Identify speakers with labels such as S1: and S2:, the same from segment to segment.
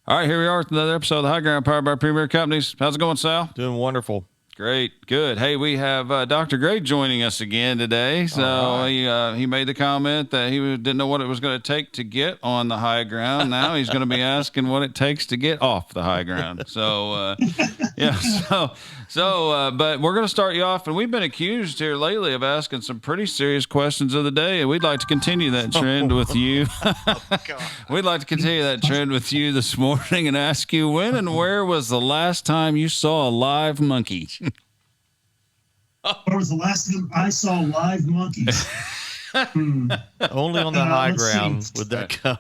S1: All right, here we are with another episode of the High Ground powered by Premier Companies. How's it going, Sal?
S2: Doing wonderful.
S1: Great, good. Hey, we have Dr. Gray joining us again today. So
S2: right.
S1: he made the comment that he didn't know what it was going to take to get on the high ground. Now he's going to be asking what it takes to get off the high ground. So but we're going to start you off, and we've been accused here lately of asking some pretty serious questions of the day, and we'd like to continue that trend with you. We'd like to continue that trend with you this morning and ask you, when and where was the last time you saw a live monkey?
S3: Where was the last time I saw live monkeys?
S2: Only on the high ground would that come.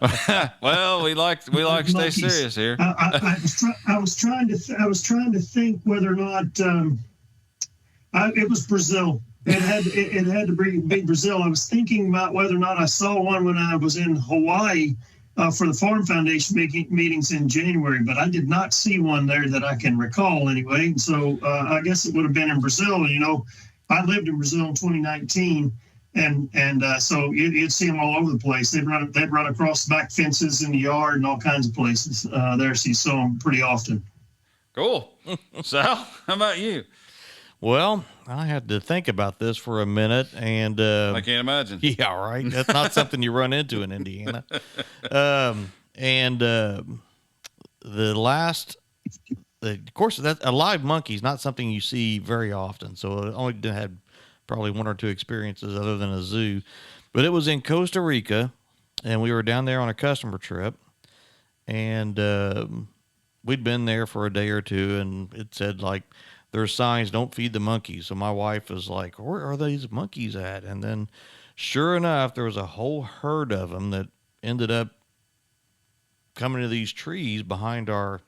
S1: Well, we like to stay serious here.
S3: I was trying to think whether or not it was Brazil. It had to be Brazil. I was thinking about whether or not I saw one when I was in Hawaii for the Farm Foundation meetings in January, but I did not see one there that I can recall anyway. And so I guess it would have been in Brazil. And, you know, I lived in Brazil in 2019, and so you'd see them all over the place. They'd run across back fences in the yard and all kinds of places there. So you saw them pretty often.
S1: Cool. Sal, how about you?
S2: Well, I had to think about this for a minute, and
S1: I can't imagine.
S2: Yeah, right. That's not something you run into in Indiana. Of course, that a live monkey is not something you see very often. So I only had probably one or two experiences other than a zoo, but it was in Costa Rica, and we were down there on a customer trip, and we'd been there for a day or two, and it said like, there's signs, don't feed the monkeys. So my wife was like, where are these monkeys at? And then sure enough, there was a whole herd of them that ended up coming to these trees behind our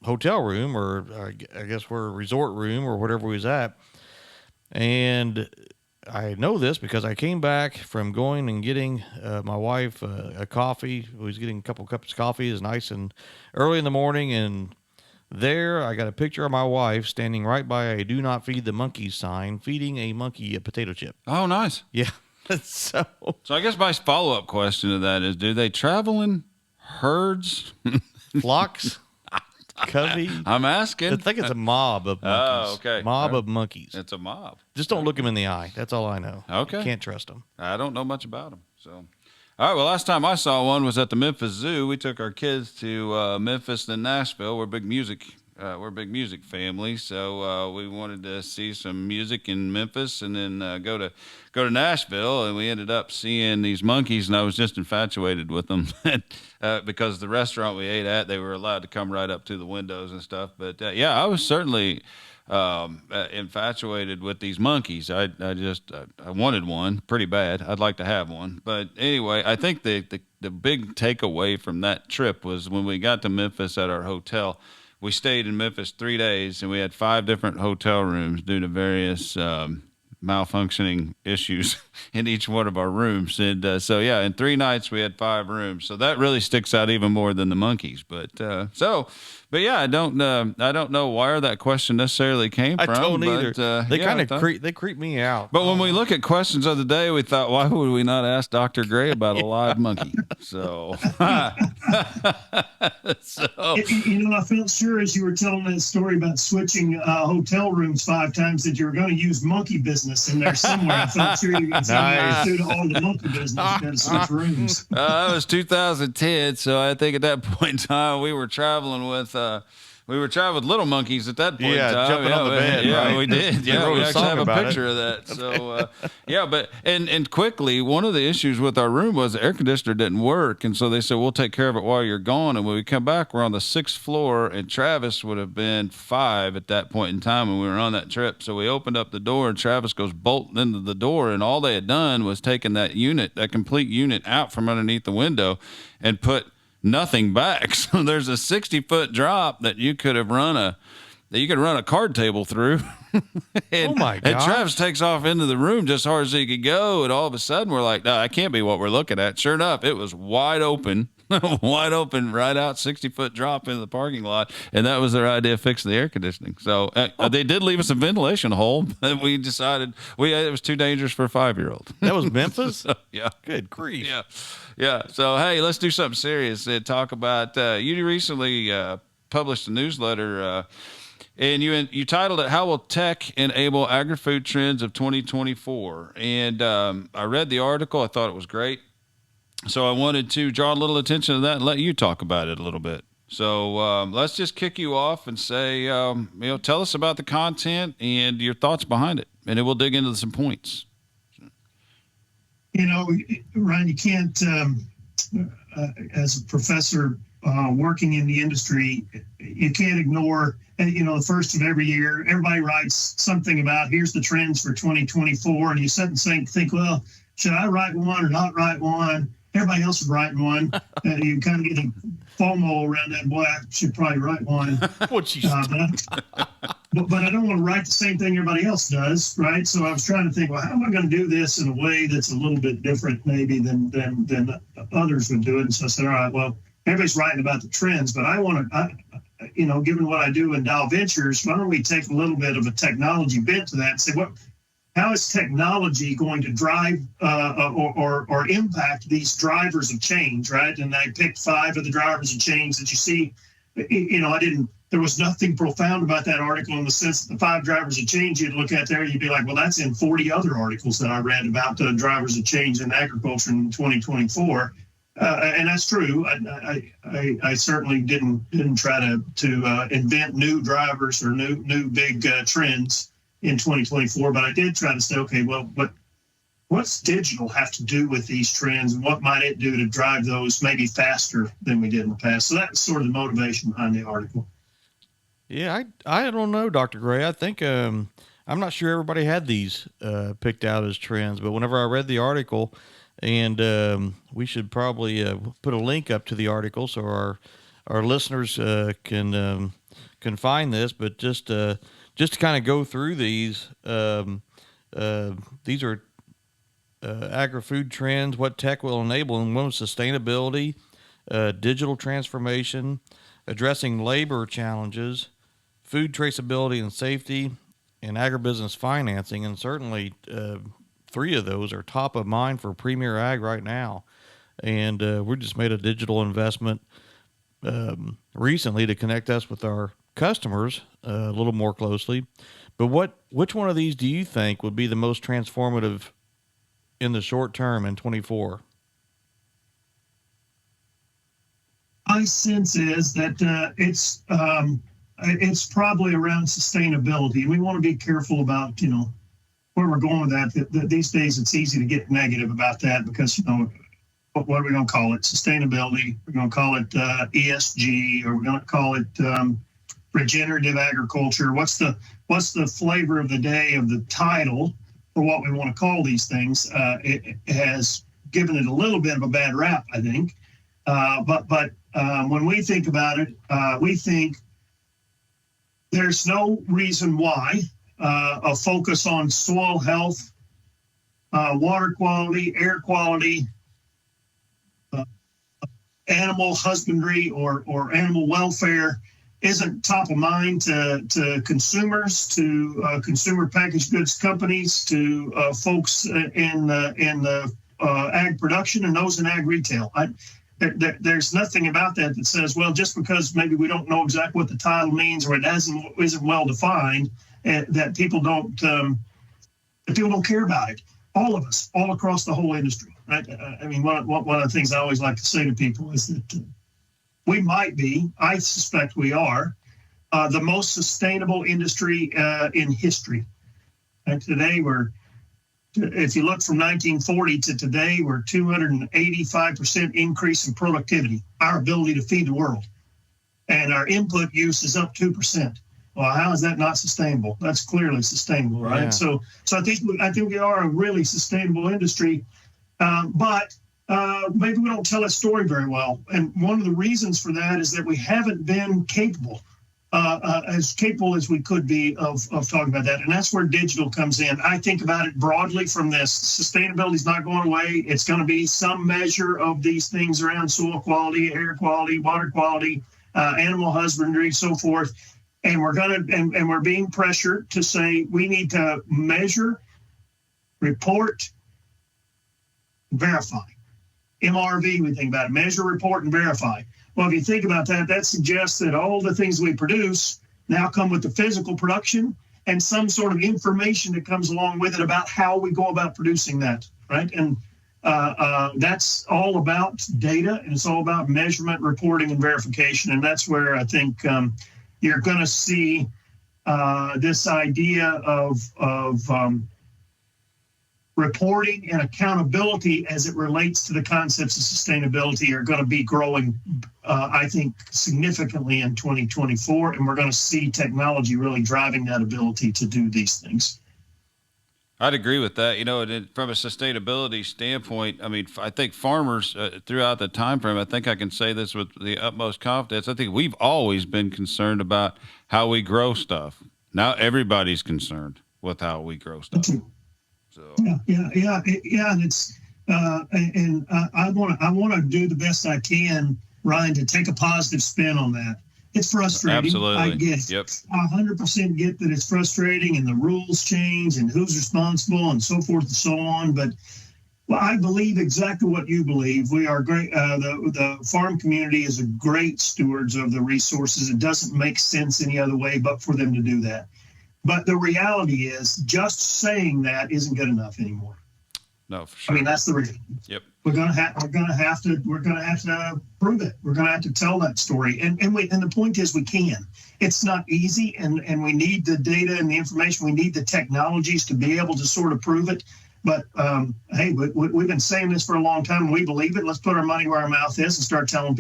S2: hotel room, or I guess we're a resort room or whatever we was at. And I know this because I came back from going and getting my wife a coffee. We was getting a couple cups of coffee. It was nice and early in the morning, and there, I got a picture of my wife standing right by a "Do Not Feed the Monkeys" sign, feeding a monkey a potato chip.
S1: Oh, nice.
S2: Yeah. So
S1: I guess my follow-up question to that is, do they travel in herds?
S2: Flocks? Covey?
S1: I'm asking.
S2: I think it's a mob of monkeys.
S1: Oh, okay.
S2: Mob of monkeys.
S1: It's a mob.
S2: Just don't look them in the eye. That's all I know.
S1: Okay.
S2: You can't trust them.
S1: I don't know much about them, so... All right, well, last time I saw one was at the Memphis Zoo. We took our kids to Memphis and Nashville. We're a big music family, so we wanted to see some music in Memphis and then go to Nashville, and we ended up seeing these monkeys, and I was just infatuated with them because the restaurant we ate at, they were allowed to come right up to the windows and stuff. But yeah, I was certainly infatuated with these monkeys. I wanted one pretty bad. I'd like to have one. But anyway, I think the big takeaway from that trip was when we got to Memphis at our hotel. We stayed in Memphis 3 days, and we had 5 different hotel rooms due to various malfunctioning issues in each one of our rooms. And so yeah, in 3 nights we had 5 rooms. So that really sticks out even more than the monkeys. But yeah, I don't know where that question necessarily came from.
S2: I don't either. They kind of
S1: they
S2: creep me out.
S1: But when we look at questions of the day, we thought, why would we not ask Dr. Gray about a live monkey? So,
S3: you know, I felt sure as you were telling that story about switching hotel rooms 5 times that you were going to use monkey business in there somewhere. I felt sure you were going to do all the monkey business. You got to switch rooms.
S1: That was 2010, so I think at that point in time we were traveling with little monkeys at that point in time.
S2: Jumping on the bed.
S1: Yeah,
S2: right?
S1: we did. Yeah, we actually have a picture of that.
S2: Okay.
S1: So, yeah, but and quickly, one of the issues with our room was the air conditioner didn't work, and so they said we'll take care of it while you're gone. And when we come back, we're on the 6th floor, and Travis would have been 5 at that point in time when we were on that trip. So we opened up the door, and Travis goes bolting into the door, and all they had done was taken that complete unit out from underneath the window, and put nothing back. So there's a 60-foot drop that you could run a card table through. And,
S2: oh my God.
S1: And Travis takes off into the room just as hard as he could go, and all of a sudden we're like, no, that can't be what we're looking at. Sure enough, it was wide open. wide open, right out 60-foot drop into the parking lot. And that was their idea of fixing the air conditioning. So they did leave us a ventilation hole, but we decided it was too dangerous for a 5-year-old.
S2: That was Memphis?
S1: So, yeah.
S2: Good grief.
S1: Yeah. Yeah. So, hey, let's do something serious and talk about, you recently published a newsletter, and you titled it, How Will Tech Enable Agri-Food Trends of 2024? And I read the article. I thought it was great. So I wanted to draw a little attention to that and let you talk about it a little bit. So let's just kick you off and say, tell us about the content and your thoughts behind it, and then we'll dig into some points.
S3: Ryan, you can't, as a professor working in the industry, you can't ignore, the first of every year, everybody writes something about here's the trends for 2024. And you sit and think, well, should I write one or not write one? Everybody else is writing one. You kind of getting FOMO around that. Boy, I should probably write one. But I don't want to write the same thing everybody else does, right? So I was trying to think, well, how am I going to do this in a way that's a little bit different maybe than others would do it? And so I said, all right, well, everybody's writing about the trends, but I want to, given what I do in Dow Ventures, why don't we take a little bit of a technology bent to that and say, how is technology going to drive or impact these drivers of change, right? And I picked 5 of the drivers of change that you see. There was nothing profound about that article in the sense that the 5 drivers of change you'd look at there, you'd be like, well, that's in 40 other articles that I read about the drivers of change in agriculture in 2024. And that's true. I certainly didn't try to invent new drivers or new big trends in 2024, but I did try to say, okay, well, what's digital have to do with these trends, and what might it do to drive those maybe faster than we did in the past? So that's sort of the motivation behind the article.
S2: Yeah, I don't know, Dr. Gray. I think I'm not sure everybody had these picked out as trends, but whenever I read the article, and we should probably put a link up to the article so our listeners can find this, but just to kind of go through these are agri-food trends, what tech will enable, and one was sustainability, digital transformation, addressing labor challenges, food traceability and safety, and agribusiness financing. And certainly 3 of those are top of mind for Premier Ag right now. And we just made a digital investment recently to connect us with our customers a little more closely. But which one of these do you think would be the most transformative in the short term in 24?
S3: My sense is that it's probably around sustainability. We want to be careful about where we're going with that. These days, it's easy to get negative about that because what are we going to call it? Sustainability. We're going to call it ESG, or we're going to call it regenerative agriculture. What's the flavor of the day of the title for what we want to call these things? It has given it a little bit of a bad rap, I think. But when we think about it, we think there's no reason why a focus on soil health, water quality, air quality, animal husbandry, or animal welfare isn't top of mind to consumers, to consumer packaged goods companies, to folks in the ag production and those in ag retail. There's nothing about that says, well, just because maybe we don't know exactly what the title means or it isn't well defined, that people don't care about it. All of us, all across the whole industry. Right? I mean, one of the things I always like to say to people is that we might be, I suspect we are, the most sustainable industry in history. And today if you look from 1940 to today, we're 285% increase in productivity, our ability to feed the world. And our input use is up 2%. Well, how is that not sustainable? That's clearly sustainable, right? Yeah. So I think we are a really sustainable industry, but maybe we don't tell that story very well. And one of the reasons for that is that we haven't been capable as capable as we could be of talking about that. And that's where digital comes in. I think about it broadly from this. Sustainability is not going away. It's going to be some measure of these things around soil quality, air quality, water quality, animal husbandry, so forth. And we're being pressured to say we need to measure, report, verify. MRV, we think about it, measure, report, and verify. Well, if you think about that, that suggests that all the things we produce now come with the physical production and some sort of information that comes along with it about how we go about producing that, right? And that's all about data, and it's all about measurement, reporting, and verification. And that's where I think you're going to see this idea of reporting and accountability as it relates to the concepts of sustainability are going to be growing, I think, significantly in 2024. And we're going to see technology really driving that ability to do these things.
S1: I'd agree with that. And from a sustainability standpoint, I mean, I think farmers throughout the time frame, I think I can say this with the utmost confidence. I think we've always been concerned about how we grow stuff. Now everybody's concerned with how we grow stuff. So.
S3: Yeah, and it's I want to do the best I can, Ryan, to take a positive spin on that. It's frustrating.
S1: Absolutely.
S3: I get it.
S1: Yep.
S3: I 100% get that it's frustrating, and the rules change, and who's responsible, and so forth and so on. But I believe exactly what you believe. We are great. The farm community is a great stewards of the resources. It doesn't make sense any other way but for them to do that. But the reality is, just saying that isn't good enough anymore.
S1: No, for sure.
S3: I mean, that's the reality.
S1: Yep.
S3: We're gonna have to prove it. We're gonna have to tell that story. And the point is, we can. It's not easy, and we need the data and the information. We need the technologies to be able to sort of prove it. But hey, we've been saying this for a long time. And we believe it. Let's put our money where our mouth is and start telling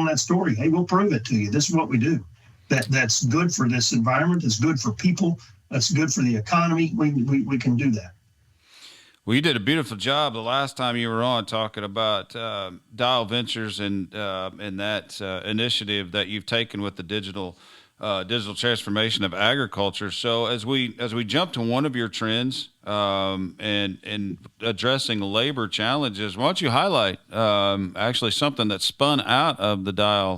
S3: that story. Hey, we'll prove it to you. This is what we do. That's good for this environment. It's good for people. That's good for the economy. We can do that.
S1: Well, you did a beautiful job the last time you were on talking about Dial Ventures and that initiative that you've taken with the digital transformation of agriculture. So as we jump to one of your trends and addressing labor challenges, why don't you highlight actually something that spun out of the Dial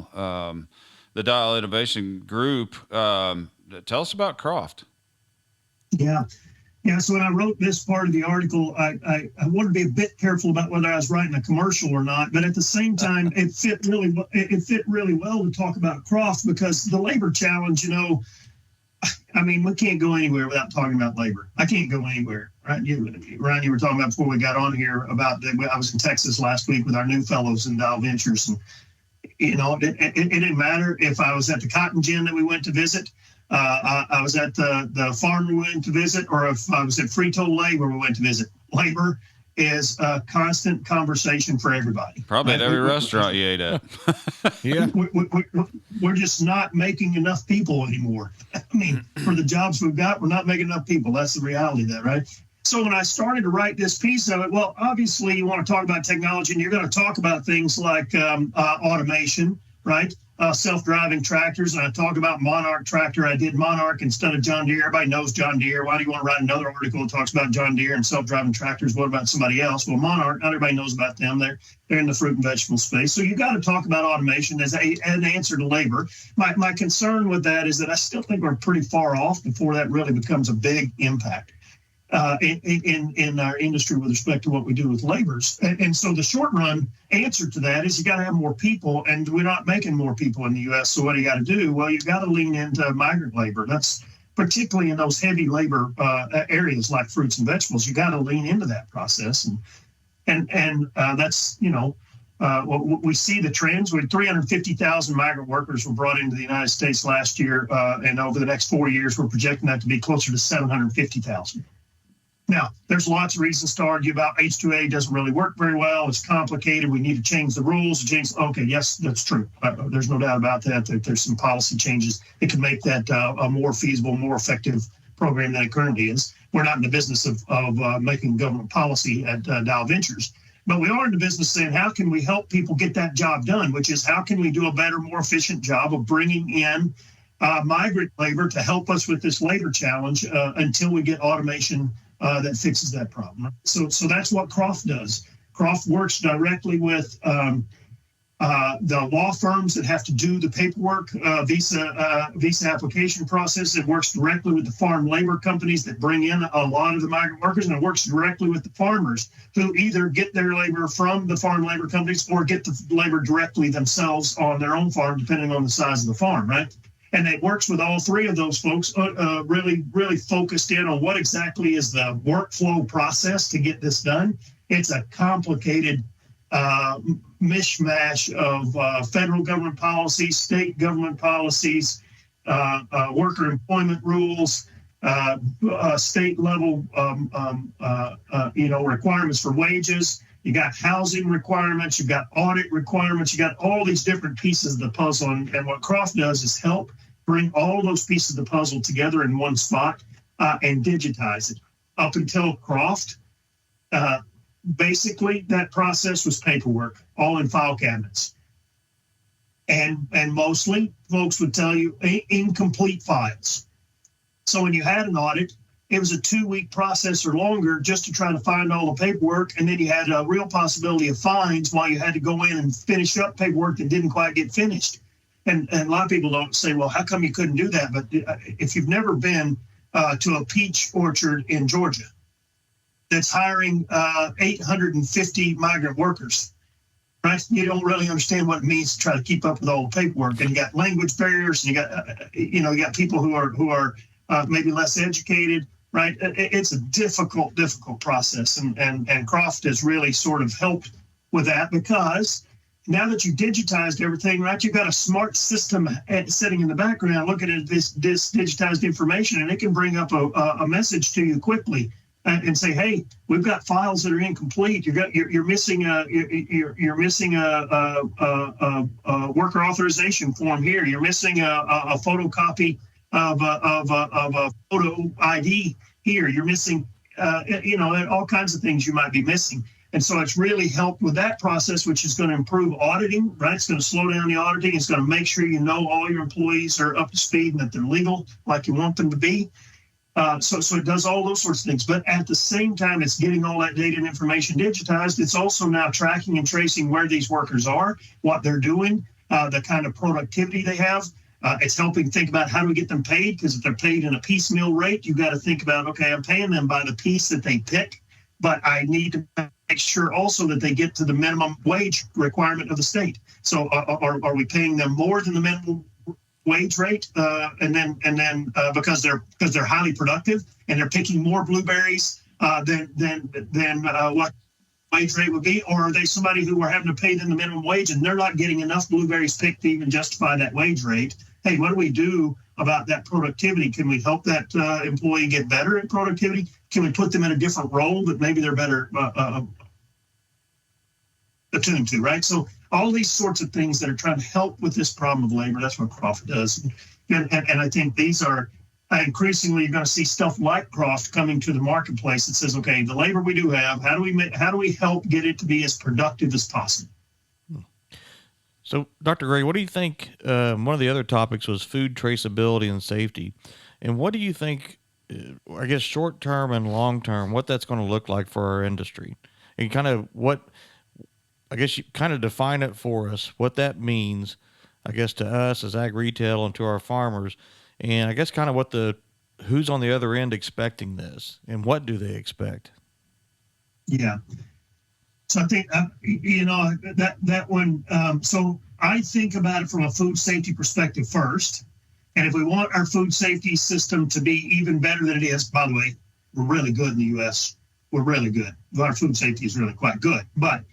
S1: Innovation Group? Tell us about Croft.
S3: Yeah. So when I wrote this part of the article, I wanted to be a bit careful about whether I was writing a commercial or not. But at the same time, it fit really well to talk about Croft, because the labor challenge, I mean, we can't go anywhere without talking about labor. I can't go anywhere, right? Ryan, you were talking about before we got on here about I was in Texas last week with our new fellows in Dial Ventures, and it didn't matter if I was at the cotton gin that we went to visit. I was at the farm we went to visit, or if I was at Frito-Lay where we went to visit. Labor is a constant conversation for everybody.
S1: Probably at every restaurant you ate at.
S2: Yeah.
S3: We're just not making enough people anymore. I mean, for the jobs we've got, we're not making enough people. That's the reality of that, right? So when I started to write this piece of it, well, obviously you want to talk about technology, and you're going to talk about things like automation, right? Self-driving tractors, and I talk about Monarch tractor. I did Monarch instead of John Deere. Everybody knows John Deere. Why do you want to write another article that talks about John Deere and self-driving tractors? What about somebody else? Well, Monarch, not everybody knows about them. They're in the fruit and vegetable space. So you got to talk about automation as an answer to labor. My concern with that is that I still think we're pretty far off before that really becomes a big impact in our industry with respect to what we do with laborers. And so the short run answer to that is you got to have more people, and we're not making more people in the U.S. So what do you got to do? Well, you've got to lean into migrant labor. That's particularly in those heavy labor areas like fruits and vegetables. You got to lean into that process, and that's we see the trends. We had 350,000 migrant workers were brought into the United States last year, and over the next 4 years, we're projecting that to be closer to 750,000. Now, there's lots of reasons to argue about. H-2A doesn't really work very well. It's complicated. We need to change the rules. Okay, yes, that's true. There's no doubt about that. There's some policy changes that can make that a more feasible, more effective program than it currently is. We're not in the business of making government policy at Dial Ventures, but we are in the business of saying, how can we help people get that job done, which is how can we do a better, more efficient job of bringing in migrant labor to help us with this labor challenge until we get automation that fixes that problem. So that's what Croft does. Croft works directly with the law firms that have to do the paperwork, visa application process. It works directly with the farm labor companies that bring in a lot of the migrant workers, and it works directly with the farmers who either get their labor from the farm labor companies or get the labor directly themselves on their own farm, depending on the size of the farm, right? And it works with all three of those folks, really focused in on what exactly is the workflow process to get this done. It's a complicated mishmash of federal government policies, state government policies, worker employment rules, state level, requirements for wages. You got housing requirements, you got audit requirements, you got all these different pieces of the puzzle. And what Croft does is help bring all those pieces of the puzzle together in one spot and digitize it. Up until Croft, basically that process was paperwork, all in file cabinets. And mostly folks would tell you incomplete files. So when you had an audit, it was a 2-week process or longer just to try to find all the paperwork. And then you had a real possibility of fines while you had to go in and finish up paperwork that didn't quite get finished. And a lot of people don't say, well, how come you couldn't do that? But if you've never been to a peach orchard in Georgia that's hiring 850 migrant workers, right? You don't really understand what it means to try to keep up with all the paperwork. And you got language barriers, and you got people who are maybe less educated, right? It's a difficult process. And Croft has really sort of helped with that, because now that you digitized everything, right, you've got a smart system sitting in the background looking at this digitized information, and it can bring up a message to you quickly and say, hey, we've got files that are incomplete. You're missing a worker authorization form here. You're missing a photocopy of a photo ID here. You're missing, all kinds of things you might be missing. And so it's really helped with that process, which is going to improve auditing, right? It's going to slow down the auditing. It's going to make sure you know all your employees are up to speed and that they're legal like you want them to be. So it does all those sorts of things. But at the same time, it's getting all that data and information digitized. It's also now tracking and tracing where these workers are, what they're doing, the kind of productivity they have. It's helping think about how do we get them paid, because if they're paid in a piecemeal rate, you've got to think about, okay, I'm paying them by the piece that they pick, but I need to make sure also that they get to the minimum wage requirement of the state. So are we paying them more than the minimum wage rate, and then because they're highly productive and they're picking more blueberries than what wage rate would be, or are they somebody who are having to pay them the minimum wage and they're not getting enough blueberries picked to even justify that wage rate? Hey, what do we do about that productivity? Can we help that employee get better at productivity? Can we put them in a different role that maybe they're better attuned to, right? So all these sorts of things that are trying to help with this problem of labor, that's what Croft does. And I think these are increasingly, you're going to see stuff like Croft coming to the marketplace that says, okay, the labor we do have, how do we help get it to be as productive as possible?
S2: So, Dr. Gray, what do you think? One of the other topics was food traceability and safety. And what do you think, I guess, short term and long term, what that's going to look like for our industry? And kind of I guess you kind of define it for us, what that means, I guess, to us as ag retail and to our farmers. And I guess kind of who's on the other end expecting this, and what do they expect?
S3: Yeah. So I think, that one, so I think about it from a food safety perspective first. And if we want our food safety system to be even better than it is, by the way, we're really good in the U.S. We're really good. Our food safety is really quite good. But,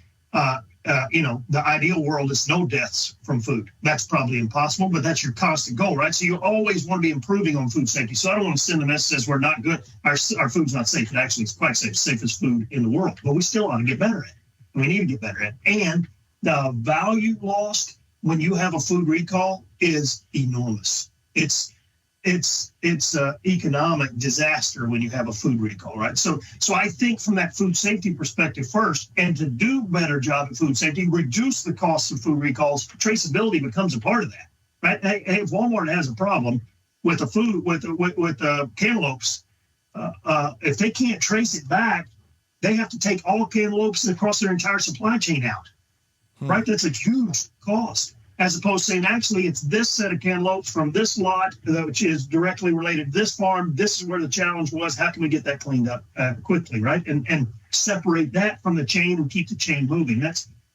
S3: the ideal world is no deaths from food. That's probably impossible, but that's your constant goal, right? So you always want to be improving on food safety. So I don't want to send the message that says we're not good. Our food's not safe. It actually is quite safe, safest food in the world. But we still ought to get better at it. We need to get better at it. And the value lost when you have a food recall is enormous. It's an economic disaster when you have a food recall, right? So I think from that food safety perspective first, and to do a better job at food safety, reduce the costs of food recalls, traceability becomes a part of that. right? Hey, if Walmart has a problem with the food with cantaloupes, if they can't trace it back, they have to take all cantaloupes across their entire supply chain out, right? That's a huge cost. As opposed to saying, actually, it's this set of cantaloupes from this lot, which is directly related to this farm. This is where the challenge was. How can we get that cleaned up quickly, right? And separate that from the chain and keep the chain moving.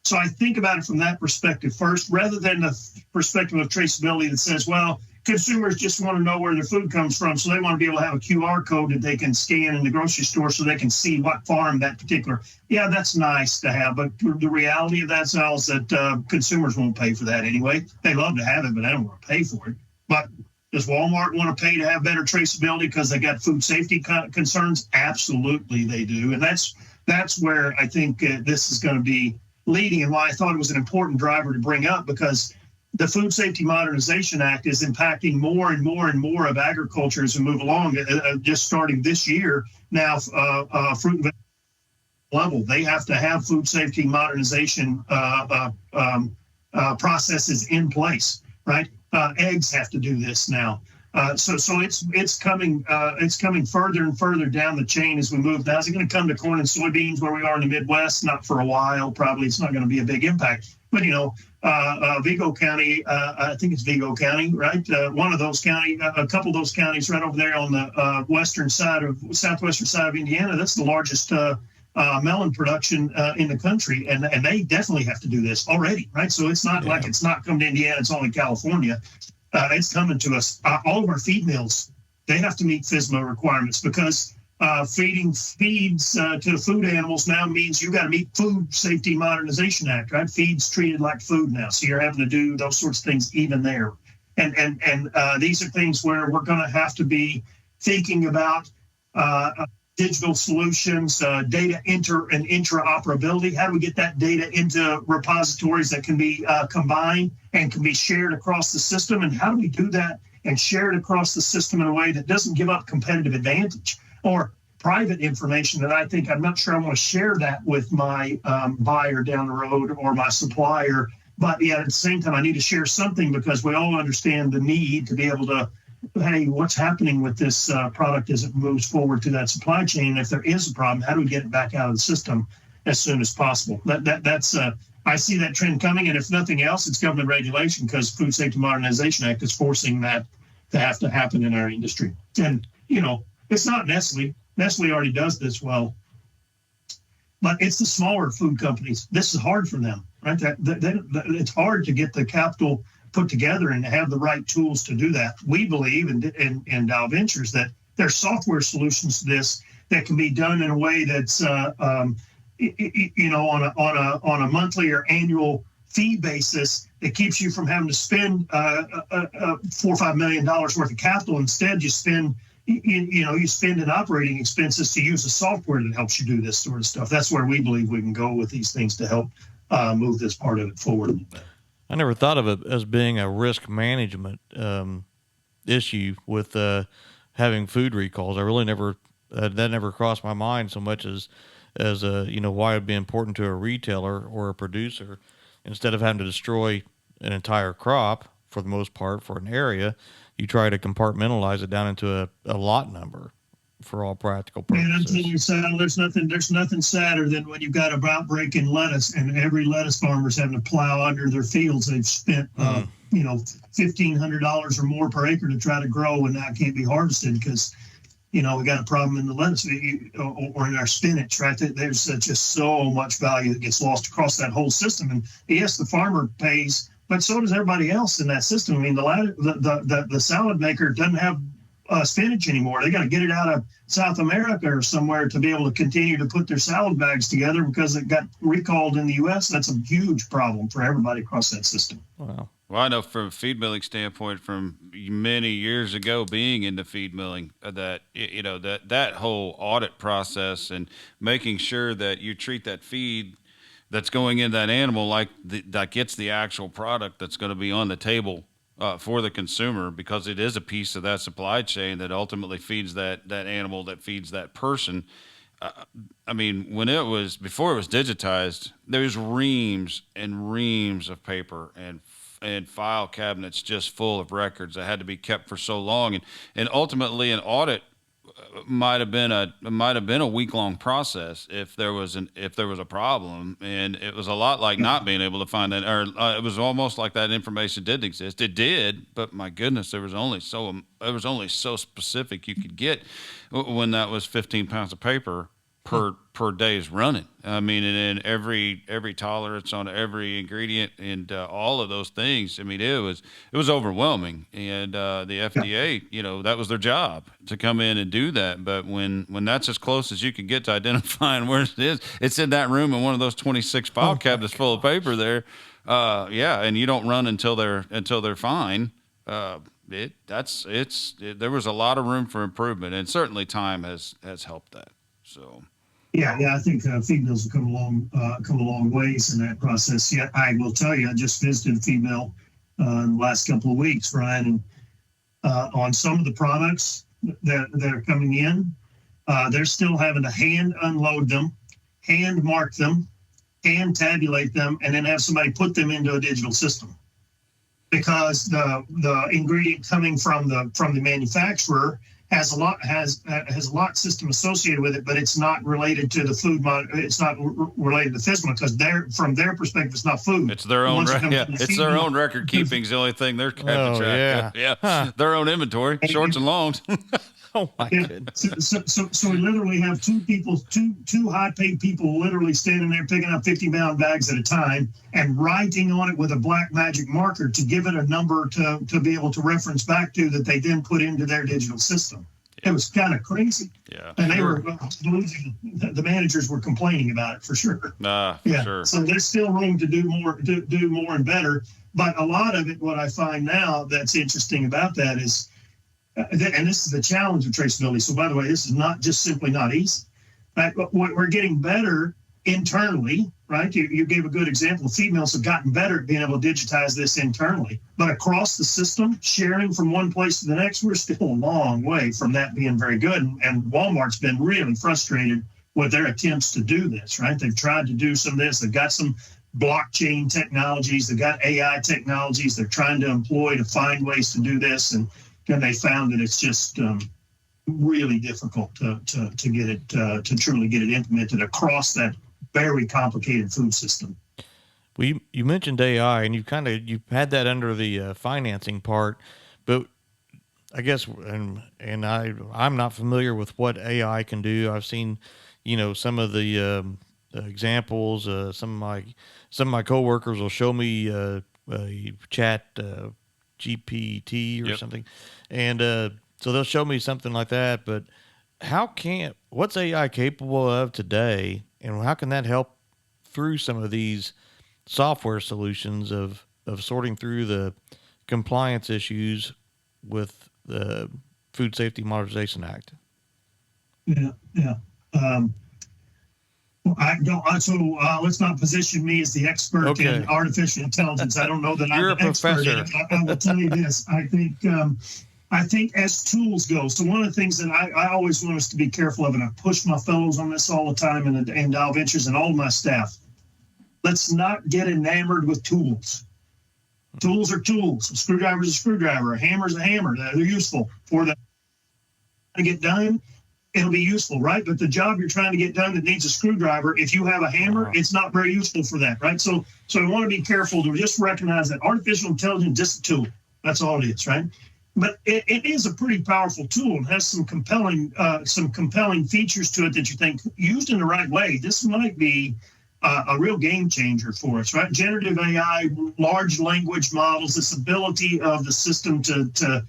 S3: So I think about it from that perspective first, rather than the perspective of traceability that says, well, consumers just want to know where their food comes from, so they want to be able to have a QR code that they can scan in the grocery store so they can see what farm that particular. Yeah, that's nice to have, but the reality of that, Sal, is that consumers won't pay for that anyway. They love to have it, but they don't want to pay for it. But does Walmart want to pay to have better traceability because they got food safety concerns? Absolutely, they do, and that's where I think this is going to be leading, and why I thought it was an important driver to bring up, because the Food Safety Modernization Act is impacting more and more and more of agriculture as we move along. Just starting this year now, fruit and vegetable level, they have to have food safety modernization processes in place, right? Eggs have to do this now. So it's coming further and further down the chain as we move. Now, is it going to come to corn and soybeans where we are in the Midwest? Not for a while. Probably it's not going to be a big impact. But Vigo County, I think it's Vigo County, right? One of those counties, a couple of those counties right over there on the southwestern side of Indiana. That's the largest melon production in the country, and they definitely have to do this already, right? So it's not like it's not coming to Indiana; it's only California. It's coming to us. All of our feed mills, they have to meet FSMA requirements, because feeding feeds to food animals now means you got to meet Food Safety Modernization Act, right? Feeds treated like food now, so you're having to do those sorts of things even there. And these are things where we're going to have to be thinking about digital solutions, data and interoperability. How do we get that data into repositories that can be combined and can be shared across the system? And how do we do that and share it across the system in a way that doesn't give up competitive advantage or private information that I'm not sure I want to share that with my buyer down the road or my supplier. But yet at the same time, I need to share something, because we all understand the need to be able to, hey, what's happening with this product as it moves forward to that supply chain? If there is a problem, how do we get it back out of the system as soon as possible? That's I see that trend coming, and if nothing else, it's government regulation, because Food Safety Modernization Act is forcing that to have to happen in our industry. And it's not Nestle. Nestle already does this well, but it's the smaller food companies. This is hard for them, right? It's hard to get the capital put together and have the right tools to do that. We believe in Dow Ventures that there's software solutions to this that can be done in a way that's on a monthly or annual fee basis that keeps you from having to spend $4 or $5 million worth of capital. Instead, you spend in operating expenses to use the software that helps you do this sort of stuff. That's where we believe we can go with these things to help move this part of it forward a little bit.
S2: I never thought of it as being a risk management issue with having food recalls. I really never that never crossed my mind so much as why it'd be important to a retailer or a producer. Instead of having to destroy an entire crop, for the most part, for an area, you try to compartmentalize it down into a lot number for all practical purposes.
S3: And I'm telling you, Sal, there's nothing sadder than when you've got an outbreak in lettuce and every lettuce farmer's having to plow under their fields. They've spent $1,500 or more per acre to try to grow, and that can't be harvested because we got a problem in the lettuce or in our spinach, right? There's just so much value that gets lost across that whole system. And yes, the farmer pays, but so does everybody else in that system. I mean, the salad maker doesn't have spinach anymore. They got to get it out of South America or somewhere to be able to continue to put their salad bags together because it got recalled in the U.S. That's a huge problem for everybody across that system.
S2: Wow.
S1: Well, I know from a feed milling standpoint, from many years ago being into feed milling, that that whole audit process and making sure that you treat that feed that's going in that animal like that gets the actual product that's going to be on the table for the consumer, because it is a piece of that supply chain that ultimately feeds that animal, that feeds that person. I mean, before it was digitized, there's reams and reams of paper and and file cabinets just full of records that had to be kept for so long, and ultimately an audit might have been a week long process if there was a problem, and it was a lot like not being able to find that, or it was almost like that information didn't exist. It did, but my goodness, there was only so specific you could get when that was 15 pounds of paper per day's running. I mean, and then every tolerance on every ingredient and all of those things. I mean, it was overwhelming. And the FDA, that was their job to come in and do that. But when that's as close as you can get to identifying where it is, it's in that room in one of those 26 file cabinets full of paper there. And you don't run until they're fine. There was a lot of room for improvement, and certainly time has helped that. So.
S3: Yeah, I think feed mills have come a long ways in that process. Yeah, I will tell you, I just visited a feed mill in the last couple of weeks, Ryan, and on some of the products that are coming in, they're still having to hand unload them, hand mark them, hand tabulate them, and then have somebody put them into a digital system, because the ingredient coming from the manufacturer has a lot system associated with it, but it's not related to the food. It's not related to FSMA, because from their perspective, it's not food.
S1: It's their own. It's their own record keeping is the only thing they're keeping track. Yeah. Huh. Their own inventory, shorts and longs.
S2: Oh my goodness.
S3: So we literally have two high-paid people literally standing there picking up 50-pound bags at a time and writing on it with a black magic marker to give it a number to be able to reference back to, that they then put into their digital system. Yeah. It was kind of crazy.
S1: Yeah.
S3: And they were losing. The managers were complaining about it for sure.
S1: Sure.
S3: So there's still room to do more and better. But a lot of it, what I find now that's interesting about that is, and this is the challenge of traceability. So, by the way, this is not just simply not easy. Right? But we're getting better internally, right? You gave a good example. Feed mills have gotten better at being able to digitize this internally. But across the system, sharing from one place to the next, we're still a long way from that being very good. And Walmart's been really frustrated with their attempts to do this, right? They've tried to do some of this. They've got some blockchain technologies. They've got AI technologies they're trying to employ to find ways to do this. And they found that it's just really difficult to get it to truly get it implemented across that very complicated food system.
S2: Well, you mentioned AI, and you've had that under the financing part, but I guess and I'm not familiar with what AI can do. I've seen some of the examples. Some of my coworkers will show me a chat. GPT or something. And so they'll show me something like that. But what's AI capable of today? And how can that help through some of these software solutions of sorting through the compliance issues with the Food Safety Modernization Act?
S3: Yeah. Let's not position me as the expert in artificial intelligence. I don't know that I'm an expert in it. I will tell you this. I think as tools go, so one of the things that I always want us to be careful of, and I push my fellows on this all the time in Dow Ventures and all of my staff, let's not get enamored with tools. Tools are tools. A screwdriver is a screwdriver. A hammer is a hammer. They're useful for the to get done. It'll be useful, right? But the job you're trying to get done that needs a screwdriver, if you have a hammer, it's not very useful for that, right? So I want to be careful to just recognize that artificial intelligence is just a tool. That's all it is, right? But it is a pretty powerful tool and has some compelling features to it that you think, used in the right way, this might be a real game changer for us, right? Generative AI, large language models, this ability of the system to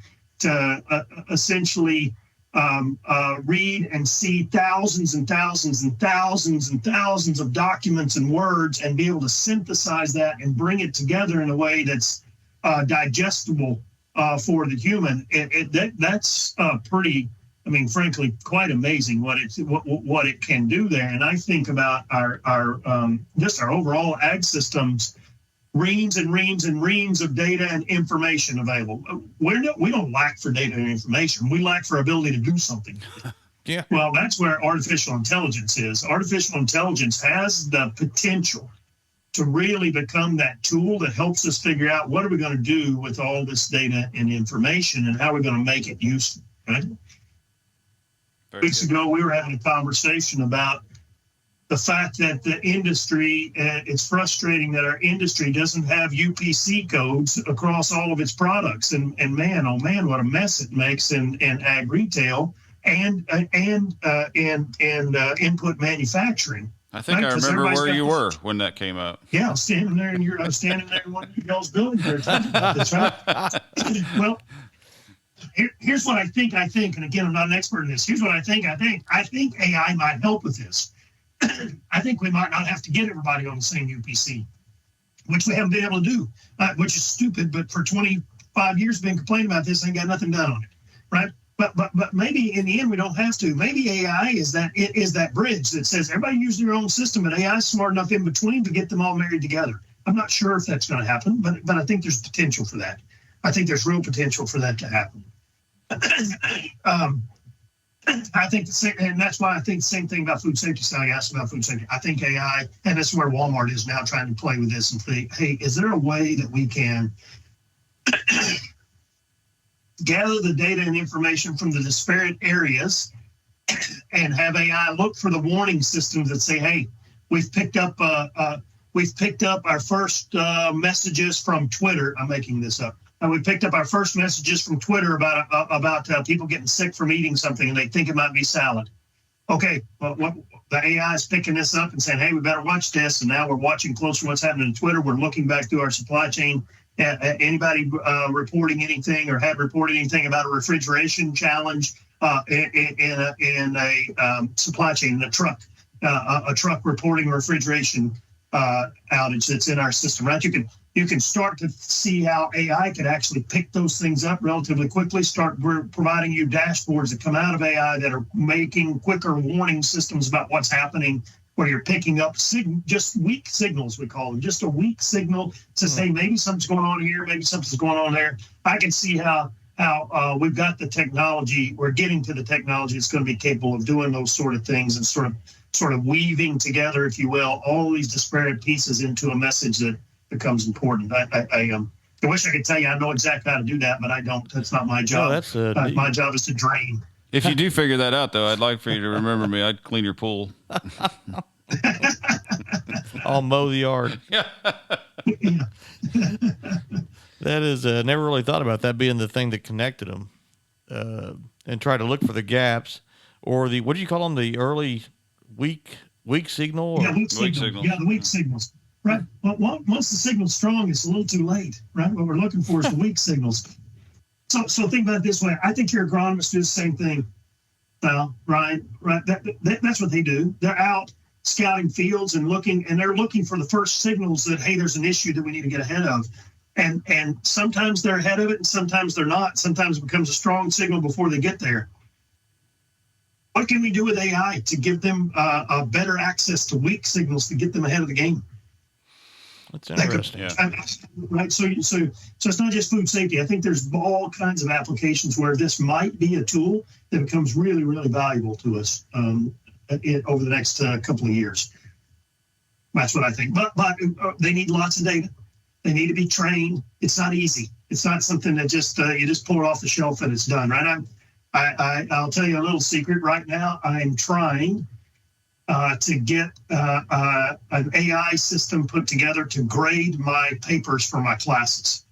S3: essentially read and see thousands and thousands and thousands and thousands of documents and words and be able to synthesize that and bring it together in a way that's digestible for the human. That's pretty, frankly, quite amazing what it can do there. And I think about our overall ag systems, reams and reams and reams of data and information available. We don't lack for data and information. We lack for ability to do something.
S2: Yeah.
S3: Well, that's where artificial intelligence is. Artificial intelligence has the potential to really become that tool that helps us figure out what are we going to do with all this data and information and how we're going to make it useful, right? Weeks ago, we were having a conversation about the fact that the industry, it's frustrating that our industry doesn't have UPC codes across all of its products. And man, oh man, what a mess it makes in ag retail and input manufacturing.
S1: I think I remember where you were when that came out.
S3: Yeah, I was standing there in one of y'all's buildings there talking about this, right? Well, here's what I think, and again, I'm not an expert in this. Here's what I think. I think AI might help with this. I think we might not have to get everybody on the same UPC, which we haven't been able to do, which is stupid. But for 25 years, been complaining about this, ain't got nothing done on it, right? But maybe in the end we don't have to. Maybe AI is that bridge that says everybody use their own system, and AI is smart enough in between to get them all married together. I'm not sure if that's going to happen, but I think there's potential for that. I think there's real potential for that to happen. I think and that's why I think the same thing about food safety. Sally asked about food safety. I think AI, and that's where Walmart is now trying to play with this and think, hey, is there a way that we can gather the data and information from the disparate areas and have AI look for the warning systems that say, hey, we've picked up our first messages from Twitter. I'm making this up. We picked up our first messages from Twitter about people getting sick from eating something, and they think it might be salad. Okay, well, the AI is picking this up and saying, hey, we better watch this. And now we're watching closer what's happening on Twitter. We're looking back through our supply chain. Anybody reporting anything or had reported anything about a refrigeration challenge in a supply chain, in a truck reporting a refrigeration outage that's in our system, right? You can start to see how AI can actually pick those things up relatively quickly, start providing you dashboards that come out of AI that are making quicker warning systems about what's happening, where you're picking up just weak signals, we call them, just a weak signal to say maybe something's going on here, maybe something's going on there. I can see how we've got the technology, we're getting to the technology that's going to be capable of doing those sort of things and sort of weaving together, if you will, all these disparate pieces into a message that becomes important. I wish I could tell you I know exactly how to do that, but I don't. That's not my job. No, my job is to drain.
S1: If you do figure that out, though, I'd like for you to remember me. I'd clean your pool.
S2: I'll mow the yard.
S3: Yeah.
S2: That is, never really thought about that being the thing that connected them, and try to look for the gaps or what do you call them? The early weak signal?
S3: Yeah, weak signal. Yeah, the weak signals. Right. Well, once the signal's strong, it's a little too late, right? What we're looking for is the weak signals. So think about it this way. I think your agronomists do the same thing, right? That's what they do. They're out scouting fields and they're looking for the first signals that, hey, there's an issue that we need to get ahead of. And sometimes they're ahead of it and sometimes they're not. Sometimes it becomes a strong signal before they get there. What can we do with AI to give them a better access to weak signals to get them ahead of the game?
S2: That's interesting.
S3: Right. So it's not just food safety. I think there's all kinds of applications where this might be a tool that becomes really, really valuable to us over the next couple of years. That's what I think. But they need lots of data. They need to be trained. It's not easy. It's not something that just you just pull it off the shelf and it's done. Right. I'll tell you a little secret right now. I'm trying to get an AI system put together to grade my papers for my classes.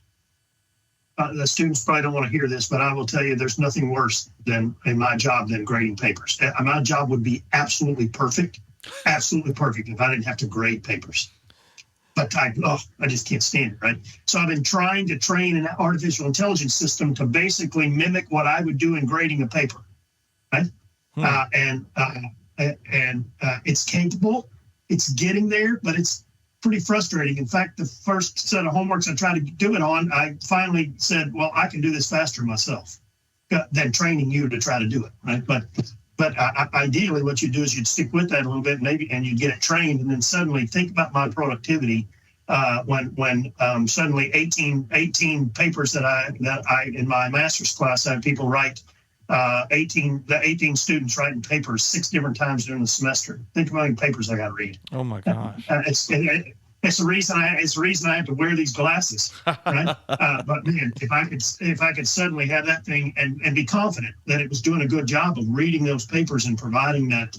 S3: The students probably don't want to hear this, but I will tell you there's nothing worse in my job than grading papers. My job would be absolutely perfect if I didn't have to grade papers. But I just can't stand it, right? So I've been trying to train an artificial intelligence system to basically mimic what I would do in grading a paper, right? And it's capable, it's getting there, but it's pretty frustrating. In fact, the first set of homeworks I tried to do it on, I finally said, well, I can do this faster myself than training you to try to do it, right? But ideally what you do is you'd stick with that a little bit and you'd get it trained, and then suddenly think about my productivity when suddenly 18 papers that I in my master's class, I had people write 18 students writing papers 6 different times during the semester. Think about how many papers I got to read.
S2: Oh my gosh.
S3: It's the reason I have to wear these glasses, right? But man, if I could suddenly have that thing and be confident that it was doing a good job of reading those papers and providing that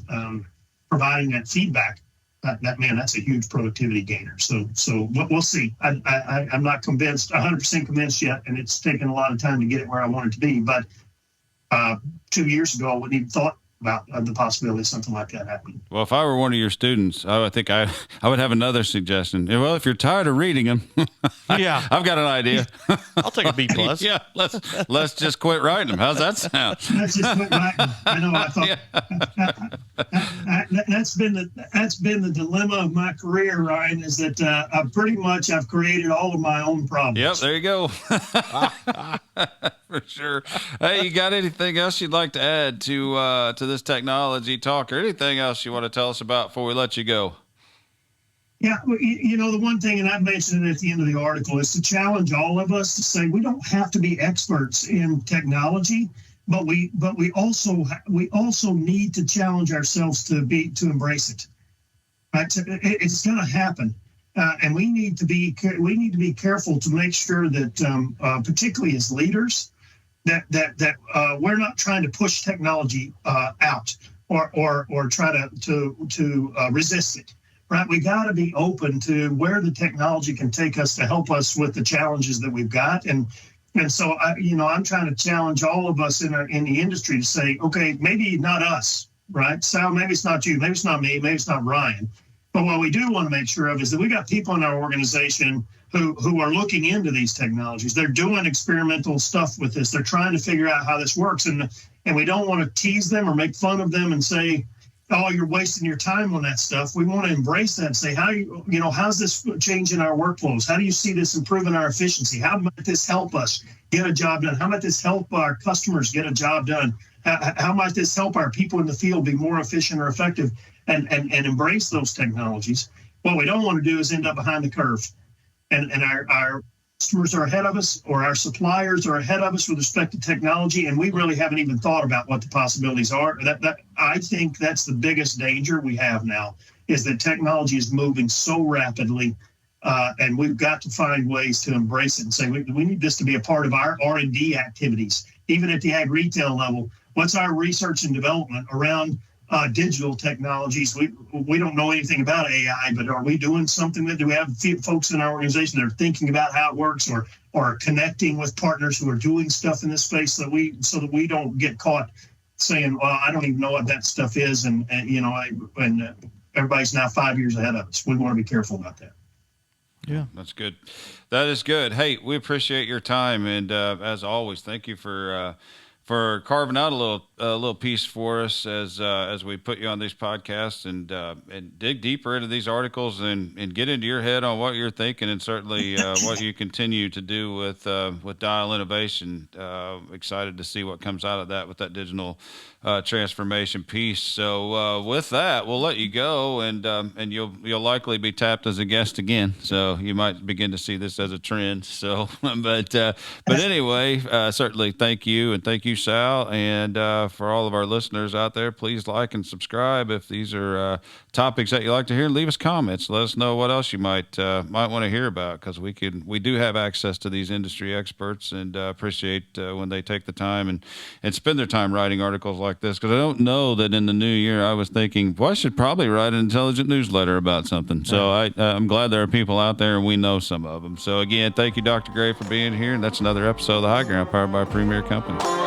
S3: feedback, that's a huge productivity gainer. So we'll see. I'm not convinced, 100% convinced yet, and it's taken a lot of time to get it where I want it to be. But 2 years ago, I wouldn't even thought about the possibility of something like that happening.
S1: Well, if I were one of your students, I think I would have another suggestion. Well, if you're tired of reading them,
S2: Yeah.
S1: I've got an idea.
S2: I'll take a B plus.
S1: Yeah, let's just quit writing them. How's that sound?
S3: Let's just quit writing. I know. I thought that's been the dilemma of my career, Ryan. Is that I've created all of my own problems.
S1: Yep, there you go. For sure. Hey, you got anything else you'd like to add to this technology talk, or anything else you want to tell us about before we let you go?
S3: Yeah, the one thing, and I mentioned it at the end of the article, is to challenge all of us to say we don't have to be experts in technology, but we also need to challenge ourselves to embrace it. Right? It's going to happen. And we need to be careful to make sure that, particularly as leaders, that we're not trying to push technology out or try to resist it. Right? We got to be open to where the technology can take us to help us with the challenges that we've got. And so I'm trying to challenge all of us in the industry to say, okay, maybe not us, right? Sal, maybe it's not you, maybe it's not me, maybe it's not Ryan. But what we do want to make sure of is that we got people in our organization who are looking into these technologies. They're doing experimental stuff with this. They're trying to figure out how this works. And we don't want to tease them or make fun of them and say, oh, you're wasting your time on that stuff. We want to embrace that and say, how's this changing our workflows? How do you see this improving our efficiency? How might this help us get a job done? How might this help our customers get a job done? How might this help our people in the field be more efficient or effective and embrace those technologies? What we don't want to do is end up behind the curve. And our customers are ahead of us, or our suppliers are ahead of us with respect to technology, and we really haven't even thought about what the possibilities are. That I think that's the biggest danger we have now, is that technology is moving so rapidly, and we've got to find ways to embrace it and say we need this to be a part of our R&D activities, even at the ag retail level. What's our research and development around digital technologies? We don't know anything about AI, but are we doing something? Do we have folks in our organization that are thinking about how it works, or connecting with partners who are doing stuff in this space, so that we don't get caught saying, well, I don't even know what that stuff is, and everybody's now 5 years ahead of us. We want to be careful about that.
S1: Yeah, that's good. That is good. Hey, we appreciate your time, and as always, thank you for carving out a little piece for us as we put you on these podcasts and dig deeper into these articles and get into your head on what you're thinking, and certainly what you continue to do with Dial Innovation. Excited to see what comes out of that with that digital transformation piece. So with that, we'll let you go, and you'll likely be tapped as a guest again. So you might begin to see this as a trend. So, but anyway, certainly thank you, and thank you, Sal, and for all of our listeners out there, please like and subscribe if these are topics that you like to hear. Leave us comments. Let us know what else you might want to hear about, because we do have access to these industry experts, and appreciate when they take the time and spend their time writing articles like this, because I don't know that in the new year I was thinking, well, I should probably write an intelligent newsletter about something. So I'm glad there are people out there, and we know some of them. So again, thank you, Dr. Gray, for being here, and that's another episode of The High Ground, powered by Premier Companies.